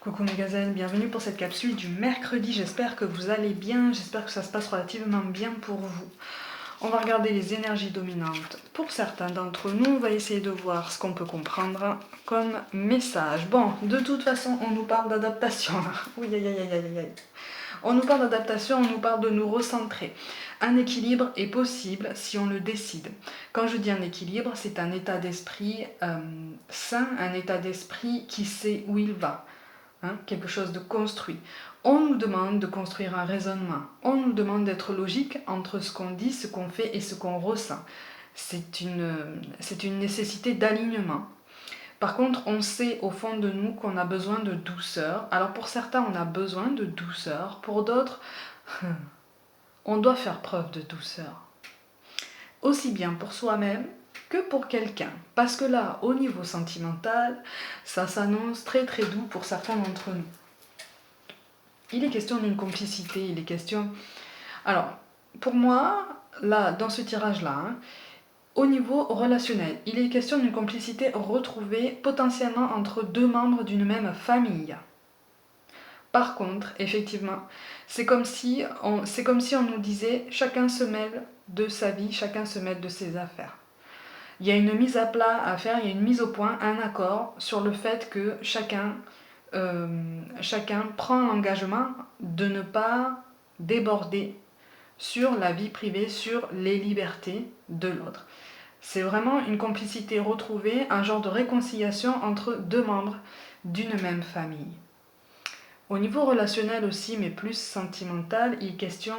Coucou mes gazelles, bienvenue pour cette capsule du mercredi, j'espère que vous allez bien, j'espère que ça se passe relativement bien pour vous. On va regarder les énergies dominantes. Pour certains d'entre nous, on va essayer de voir ce qu'on peut comprendre comme message. Bon, de toute façon, on nous parle d'adaptation. Oui, aïe, aïe, aïe, aïe, aïe. On nous parle d'adaptation, on nous parle de nous recentrer. Un équilibre est possible si on le décide. Quand je dis un équilibre, c'est un état d'esprit sain, un état d'esprit qui sait où il va. Quelque chose de construit. On nous demande de construire un raisonnement. On nous demande d'être logique entre ce qu'on dit, ce qu'on fait et ce qu'on ressent. C'est une nécessité d'alignement. Par contre, on sait au fond de nous qu'on a besoin de douceur. Alors pour certains, on a besoin de douceur. Pour d'autres, on doit faire preuve de douceur. Aussi bien pour soi-même que pour quelqu'un. Parce que là, au niveau sentimental, ça s'annonce très très doux pour certains d'entre nous. Il est question d'une complicité, il est question... Alors, pour moi, là, dans ce tirage-là, au niveau relationnel, il est question d'une complicité retrouvée potentiellement entre deux membres d'une même famille. Par contre, effectivement, c'est comme si on nous disait chacun se mêle de sa vie, chacun se mêle de ses affaires. Il y a une mise à plat à faire, il y a une mise au point, un accord sur le fait que chacun prend l'engagement de ne pas déborder sur la vie privée, sur les libertés de l'autre. C'est vraiment une complicité retrouvée, un genre de réconciliation entre deux membres d'une même famille. Au niveau relationnel aussi, mais plus sentimental, il est question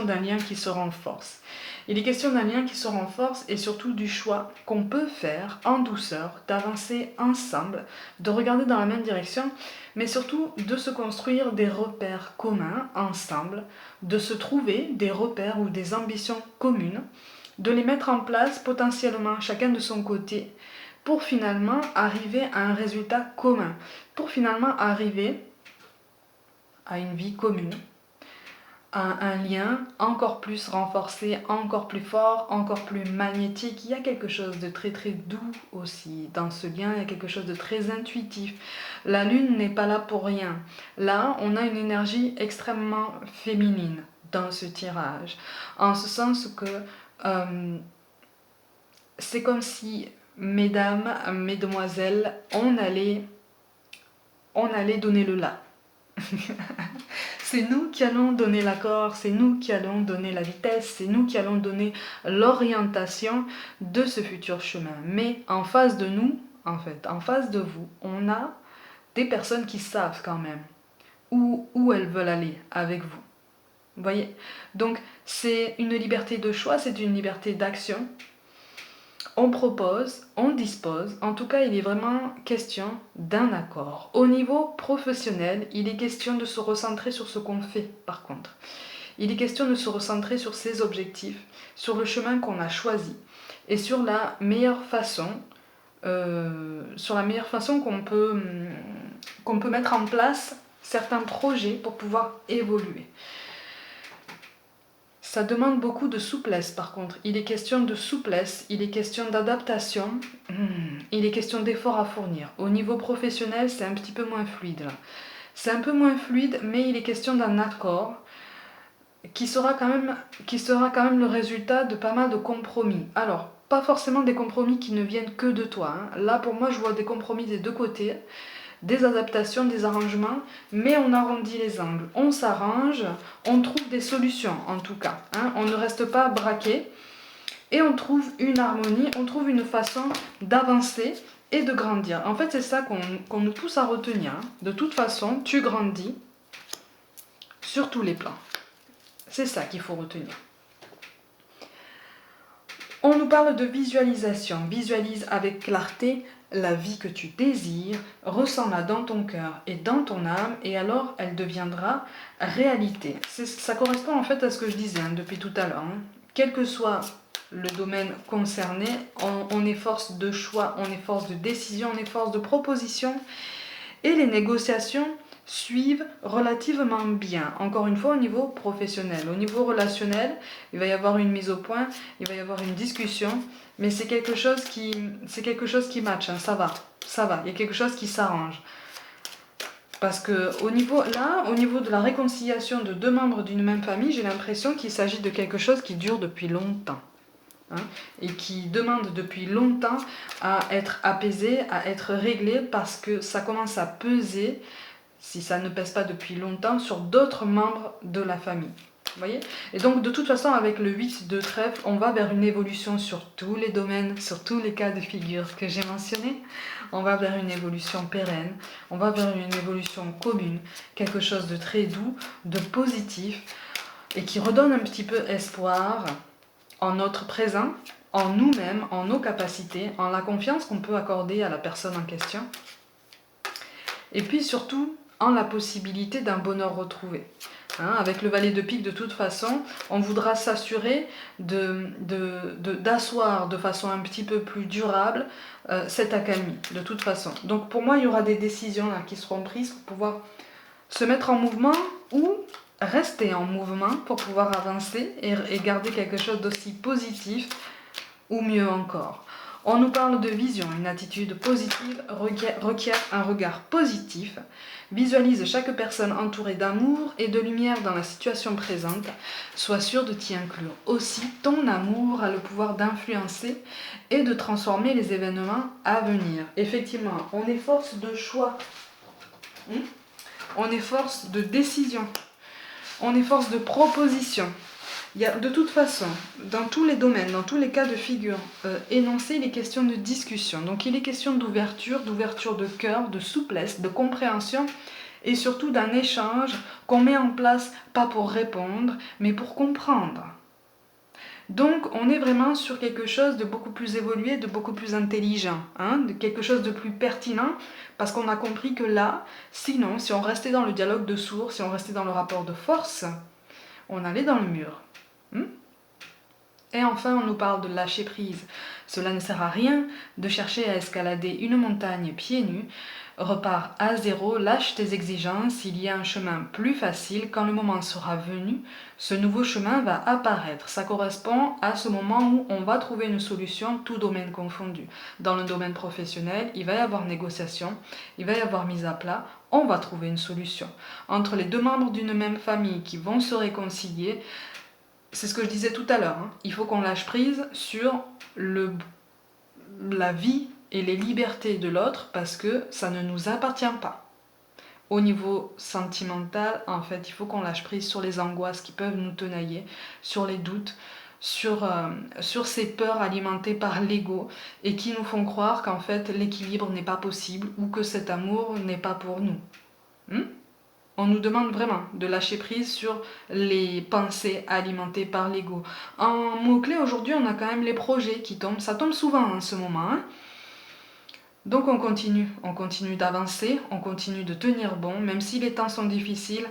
d'un lien qui se renforce. Il est question d'un lien qui se renforce et surtout du choix qu'on peut faire en douceur, d'avancer ensemble, de regarder dans la même direction, mais surtout de se construire des repères communs ensemble, de se trouver des repères ou des ambitions communes, de les mettre en place potentiellement chacun de son côté pour finalement arriver à un résultat commun, pour finalement arriver à une vie commune, à un lien encore plus renforcé, encore plus fort, encore plus magnétique. Il y a quelque chose de très très doux aussi dans ce lien, il y a quelque chose de très intuitif. La lune n'est pas là pour rien. Là, on a une énergie extrêmement féminine dans ce tirage, en ce sens que c'est comme si, mesdames, mesdemoiselles, on allait donner le là. C'est nous qui allons donner l'accord, c'est nous qui allons donner la vitesse, c'est nous qui allons donner l'orientation de ce futur chemin. Mais en face de nous, en fait, en face de vous, on a des personnes qui savent quand même où elles veulent aller avec vous. Vous voyez? Donc c'est une liberté de choix, c'est une liberté d'action. On propose, on dispose, en tout cas il est vraiment question d'un accord. Au niveau professionnel, il est question de se recentrer sur ce qu'on fait par contre. Il est question de se recentrer sur ses objectifs, sur le chemin qu'on a choisi et sur la meilleure façon, qu'on peut mettre en place certains projets pour pouvoir évoluer. Ça demande beaucoup de souplesse par contre. Il est question de souplesse, il est question d'adaptation, il est question d'efforts à fournir. Au niveau professionnel, c'est un petit peu moins fluide là. C'est un peu moins fluide, mais il est question d'un accord qui sera quand même le résultat de pas mal de compromis. Alors, pas forcément des compromis qui ne viennent que de toi. Là, pour moi, je vois des compromis des deux côtés. Des adaptations, des arrangements, mais on arrondit les angles, on s'arrange, on trouve des solutions en tout cas, on ne reste pas braqué et on trouve une harmonie, on trouve une façon d'avancer et de grandir. En fait, c'est ça qu'on nous pousse à retenir. De toute façon, tu grandis sur tous les plans. C'est ça qu'il faut retenir. On nous parle de visualisation. Visualise avec clarté la vie que tu désires, ressens-la dans ton cœur et dans ton âme, et alors elle deviendra réalité. Ça correspond en fait à ce que je disais depuis tout à l'heure. Quel que soit le domaine concerné, on est force de choix, on est force de décision, on est force de proposition, et les négociations suivent relativement bien. Encore une fois, au niveau professionnel. Au niveau relationnel, il va y avoir une mise au point, il va y avoir une discussion, mais c'est quelque chose qui match, hein, ça va, il y a quelque chose qui s'arrange. Parce que au niveau de la réconciliation de deux membres d'une même famille, j'ai l'impression qu'il s'agit de quelque chose qui dure depuis longtemps. Hein, et qui demande depuis longtemps à être apaisé, à être réglé, parce que ça commence à peser, si ça ne pèse pas depuis longtemps, sur d'autres membres de la famille. Vous voyez? Et donc de toute façon, avec le 8 de trèfle, on va vers une évolution sur tous les domaines, sur tous les cas de figure que j'ai mentionnés. On va vers une évolution pérenne, on va vers une évolution commune, quelque chose de très doux, de positif, et qui redonne un petit peu espoir en notre présent, en nous-mêmes, en nos capacités, en la confiance qu'on peut accorder à la personne en question. Et puis surtout, en la possibilité d'un bonheur retrouvé. Hein, avec le valet de pique, de toute façon, on voudra s'assurer d'asseoir de façon un petit peu plus durable cette accalmie, de toute façon. Donc pour moi, il y aura des décisions là, qui seront prises pour pouvoir se mettre en mouvement ou rester en mouvement pour pouvoir avancer et garder quelque chose d'aussi positif ou mieux encore. On nous parle de vision, une attitude positive requiert un regard positif, visualise chaque personne entourée d'amour et de lumière dans la situation présente, sois sûr de t'y inclure. Aussi, ton amour a le pouvoir d'influencer et de transformer les événements à venir. Effectivement, on est force de choix, on est force de décision, on est force de proposition. Il y a de toute façon, dans tous les domaines, dans tous les cas de figure, énoncés, il est question de discussion. Donc il est question d'ouverture de cœur, de souplesse, de compréhension et surtout d'un échange qu'on met en place pas pour répondre, mais pour comprendre. Donc on est vraiment sur quelque chose de beaucoup plus évolué, de beaucoup plus intelligent, hein, de quelque chose de plus pertinent, parce qu'on a compris que là, sinon, si on restait dans le dialogue de sourds, si on restait dans le rapport de force, on allait dans le mur. Et enfin, on nous parle de lâcher prise. Cela ne sert à rien de chercher à escalader une montagne pieds nus. Repars à zéro, lâche tes exigences, il y a un chemin plus facile. Quand le moment sera venu, ce nouveau chemin va apparaître. Ça correspond à ce moment où on va trouver une solution, tout domaine confondu. Dans le domaine professionnel, il va y avoir négociation, il va y avoir mise à plat, on va trouver une solution. Entre les deux membres d'une même famille qui vont se réconcilier, c'est ce que je disais tout à l'heure, hein. Il faut qu'on lâche prise sur la vie et les libertés de l'autre parce que ça ne nous appartient pas. Au niveau sentimental, en fait, il faut qu'on lâche prise sur les angoisses qui peuvent nous tenailler, sur les doutes, sur ces peurs alimentées par l'ego et qui nous font croire qu'en fait l'équilibre n'est pas possible ou que cet amour n'est pas pour nous. On nous demande vraiment de lâcher prise sur les pensées alimentées par l'ego. En mot-clé, aujourd'hui, on a quand même les projets qui tombent. Ça tombe souvent en ce moment. Hein. Donc on continue d'avancer, on continue de tenir bon, même si les temps sont difficiles.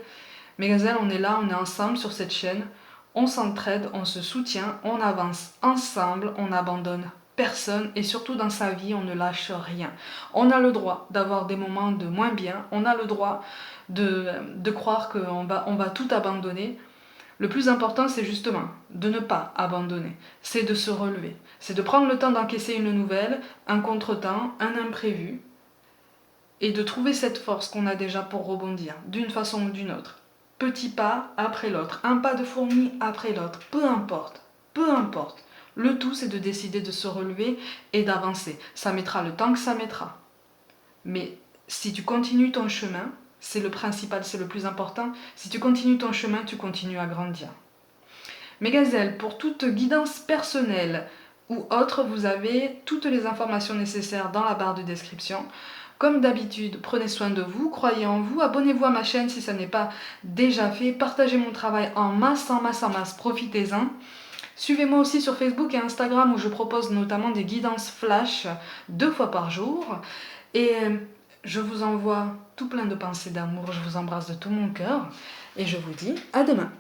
Mais gazelles, on est là, on est ensemble sur cette chaîne. On s'entraide, on se soutient, on avance ensemble, on n'abandonne personne et surtout dans sa vie, on ne lâche rien. On a le droit d'avoir des moments de moins bien, on a le droit de croire qu'on va tout abandonner. Le plus important, c'est justement de ne pas abandonner, c'est de se relever, c'est de prendre le temps d'encaisser une nouvelle, un contretemps, un imprévu, et de trouver cette force qu'on a déjà pour rebondir, d'une façon ou d'une autre. Petit pas après l'autre, un pas de fourmi après l'autre, peu importe. Le tout, c'est de décider de se relever et d'avancer. Ça mettra le temps que ça mettra. Mais si tu continues ton chemin, c'est le principal, c'est le plus important. Si tu continues ton chemin, tu continues à grandir. Mes gazelles, pour toute guidance personnelle ou autre, vous avez toutes les informations nécessaires dans la barre de description. Comme d'habitude, prenez soin de vous, croyez en vous, abonnez-vous à ma chaîne si ça n'est pas déjà fait, partagez mon travail en masse, profitez-en. Suivez-moi aussi sur Facebook et Instagram où je propose notamment des guidances flash 2 fois par jour. Et je vous envoie tout plein de pensées d'amour, je vous embrasse de tout mon cœur et je vous dis à demain.